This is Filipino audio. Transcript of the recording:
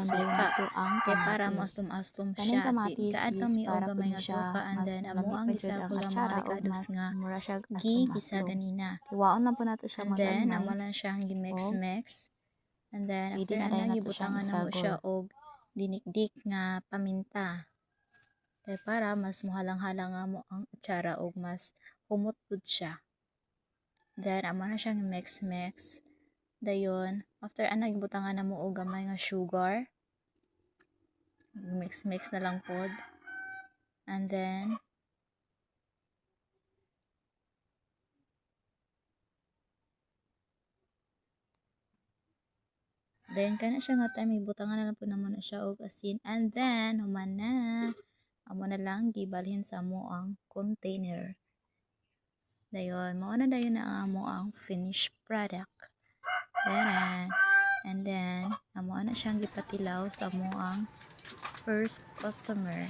suka. to ang Kay para kamatis. maslom-aslom Kaning siya. kamatis Kaadto is mi og para gamay pud nga siya suka and mas then amo malami ang pa jud ang gisako lang mga atsara og ricados mas nga mura siya gigisa aslom-aslom. ganina. Hiwaon na po nato siya And then magagmay amo lang siyang og gi-mix-mix. And then pwede after na ana dayon nato siyang gibutangan namo isagol. siya og dinikdik nga paminta. Kay para mas muhalang-halang nga mo ang atsara og mas humot pud siya. Then amo na siyang mix-mix. Dayon after ana gibutangan namo og gamay nga sugar. Mix-mix na lang pod. And then kana siya nga time ibutangan na lang po naman na siya og asin and then human na amo na lang gibalhin sa amo ang container. Dayon mao na dayon na ang amo ang finished product. And then amo na siyang gipatilaw sa amo ang first customer.